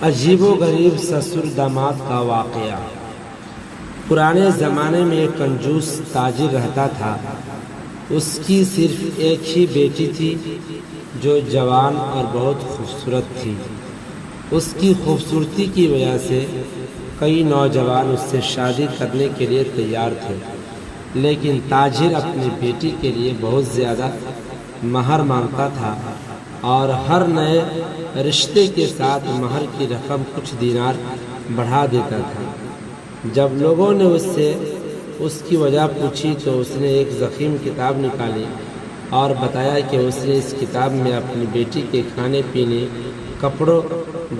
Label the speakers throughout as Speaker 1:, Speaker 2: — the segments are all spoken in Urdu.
Speaker 1: عجیب و غریب سسر داماد کا واقعہ۔ پرانے زمانے میں ایک کنجوس تاجر رہتا تھا۔ اس کی صرف ایک ہی بیٹی تھی جو جوان اور بہت خوبصورت تھی۔ اس کی خوبصورتی کی وجہ سے کئی نوجوان اس سے شادی کرنے کے لیے تیار تھے، لیکن تاجر اپنی بیٹی کے لیے بہت زیادہ مہر مانگتا تھا اور ہر نئے رشتے کے ساتھ مہر کی رقم کچھ دینار بڑھا دیتا تھا۔ جب لوگوں نے اس سے اس کی وجہ پوچھی تو اس نے ایک ضخیم کتاب نکالی اور بتایا کہ اس نے اس کتاب میں اپنی بیٹی کے کھانے پینے، کپڑوں،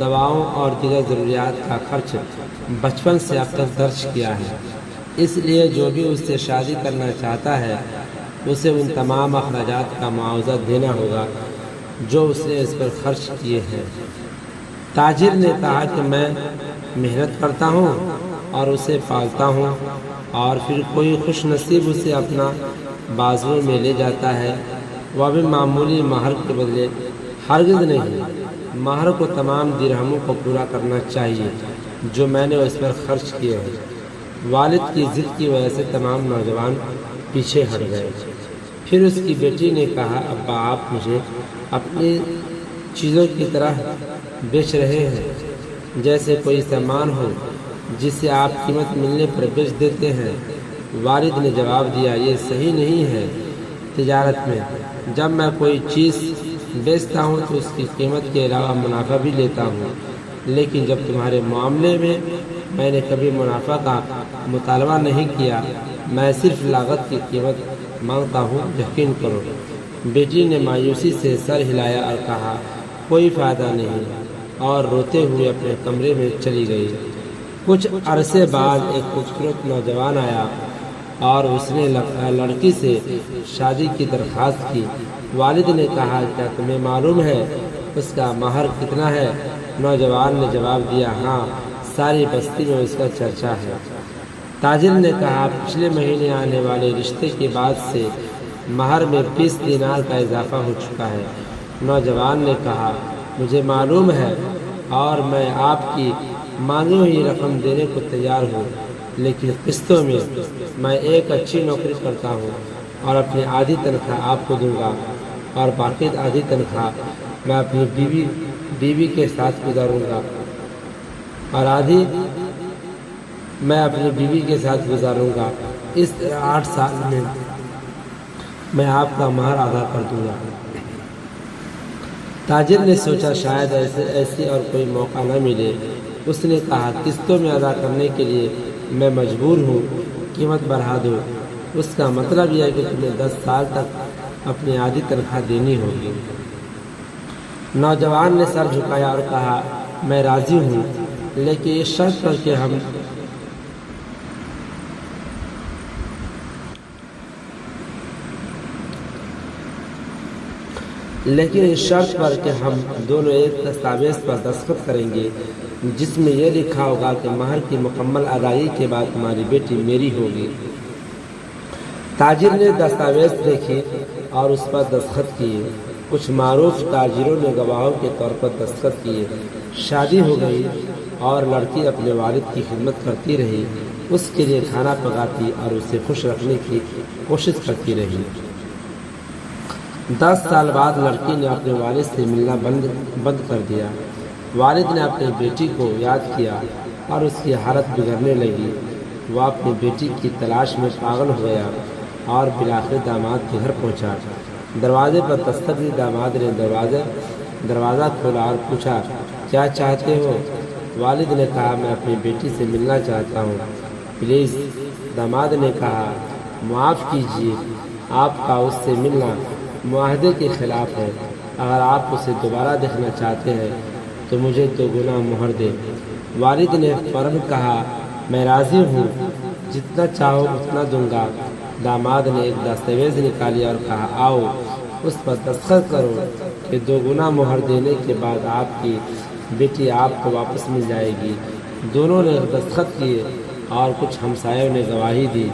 Speaker 1: دواؤں اور دیگر ضروریات کا خرچ بچپن سے اب تک درج کیا ہے، اس لیے جو بھی اس سے شادی کرنا چاہتا ہے اسے ان تمام اخراجات کا معاوضہ دینا ہوگا جو اس نے اس پر خرچ کیے ہیں۔ تاجر نے کہا کہ میں محنت کرتا ہوں اور اسے پالتا ہوں اور پھر کوئی خوش نصیب اسے اپنا بازو میں لے جاتا ہے، وہ بھی معمولی مہر کے بدلے۔ ہرگز نہیں، مہر کو تمام درہموں کو پورا کرنا چاہیے جو میں نے اس پر خرچ کیے ہیں۔ والد کی ضد کی وجہ سے تمام نوجوان پیچھے ہٹ گئے۔ پھر اس کی بیٹی نے کہا، ابا آپ مجھے اپنی چیزوں کی طرح بیچ رہے ہیں جیسے کوئی سامان ہو جسے آپ قیمت ملنے پر بیچ دیتے ہیں۔ والد نے جواب دیا، یہ صحیح نہیں ہے۔ تجارت میں جب میں کوئی چیز بیچتا ہوں تو اس کی قیمت کے علاوہ منافع بھی لیتا ہوں، لیکن جب تمہارے معاملے میں نے کبھی منافع کا مطالبہ نہیں کیا، میں صرف لاگت کی قیمت مانگتا ہوں، یقین کرو۔ بیٹی نے مایوسی سے سر ہلایا اور کہا، کوئی فائدہ نہیں، اور روتے ہوئے اپنے کمرے میں چلی گئی۔ کچھ عرصے بعد ایک خوبصورت نوجوان آیا اور اس نے لڑکی سے شادی کی درخواست کی۔ والد نے کہا، کیا تمہیں معلوم ہے اس کا مہر کتنا ہے؟ نوجوان نے جواب دیا، ہاں، ساری بستی میں اس کا چرچا ہے۔ تاجر نے کہا، پچھلے مہینے آنے والے رشتے کے بعد سے مہر میں 20 دینار کا اضافہ ہو چکا ہے۔ نوجوان نے کہا، مجھے معلوم ہے اور میں آپ کی مانگی ہوئی رقم دینے کو تیار ہوں، لیکن قسطوں میں ایک اچھی نوکری کرتا ہوں اور اپنی آدھی تنخواہ آپ کو دوں گا اور باقی آدھی تنخواہ میں اپنی بیوی کے ساتھ گزاروں گا اور آدھی میں اپنی بیوی کے ساتھ گزاروں گا۔ اس طرح 8 سال میں آپ کا مہر ادا کر دوں گا۔ تاجر نے سوچا شاید ایسی اور کوئی موقع نہ ملے۔ اس نے کہا، قسطوں میں ادا کرنے کے لیے میں مجبور ہوں، قیمت بڑھا دو۔ اس کا مطلب یہ ہے کہ تمہیں 10 سال تک اپنی آدھی تنخواہ دینی ہوگی۔ نوجوان نے سر جھکایا اور کہا، میں راضی ہوں، لیکن یہ شرط پر کہ ہم دونوں ایک دستاویز پر دستخط کریں گے جس میں یہ لکھا ہوگا کہ مہر کی مکمل ادائیگی کے بعد تمہاری بیٹی میری ہوگی۔ تاجر نے دستاویز دیکھے اور اس پر دستخط کیے۔ کچھ معروف تاجروں نے گواہوں کے طور پر دستخط کیے۔ شادی ہو گئی اور لڑکی اپنے والد کی خدمت کرتی رہی، اس کے لیے کھانا پکاتی اور اسے خوش رکھنے کی کوشش کرتی رہی۔ 10 سال بعد لڑکی نے اپنے والد سے ملنا بند کر دیا۔ والد نے اپنی بیٹی کو یاد کیا اور اس کی حالت بگڑنے لگی۔ وہ اپنی بیٹی کی تلاش میں پاگل ہو گیا اور بالآخر داماد کے گھر پہنچا۔ دروازے پر دستک دی۔ داماد نے دروازہ کھولا اور پوچھا، کیا چاہتے ہو؟ والد نے کہا، میں اپنی بیٹی سے ملنا چاہتا ہوں، پلیز۔ داماد نے کہا، معاف کیجیے، آپ کا اس سے ملنا معاہدے کے خلاف ہے۔ اگر آپ اسے دوبارہ دیکھنا چاہتے ہیں تو مجھے 2 گنا مہر دیں۔ والد نے فوراً کہا، میں راضی ہوں، جتنا چاہو اتنا دوں گا۔ داماد نے ایک دستاویز نکالی اور کہا، آؤ، اس پر دستخط کرو کہ 2 گنا مہر دینے کے بعد آپ کی بیٹی آپ کو واپس مل جائے گی۔ دونوں نے دستخط کیے اور کچھ ہمسایوں نے گواہی دی۔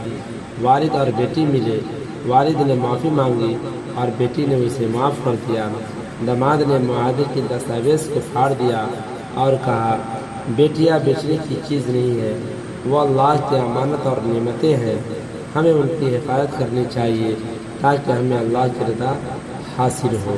Speaker 1: والد اور بیٹی ملے۔ والد نے معافی مانگی اور بیٹی نے اسے معاف کر دیا۔ داماد نے معاہدے کی دستاویز کو پھاڑ دیا اور کہا بیٹیاں بیچنے کی چیز نہیں ہے، وہ اللہ کی امانت اور نعمتیں ہیں، ہمیں ان کی حفاظت کرنی چاہیے تاکہ ہمیں اللہ کی رضا حاصل ہو۔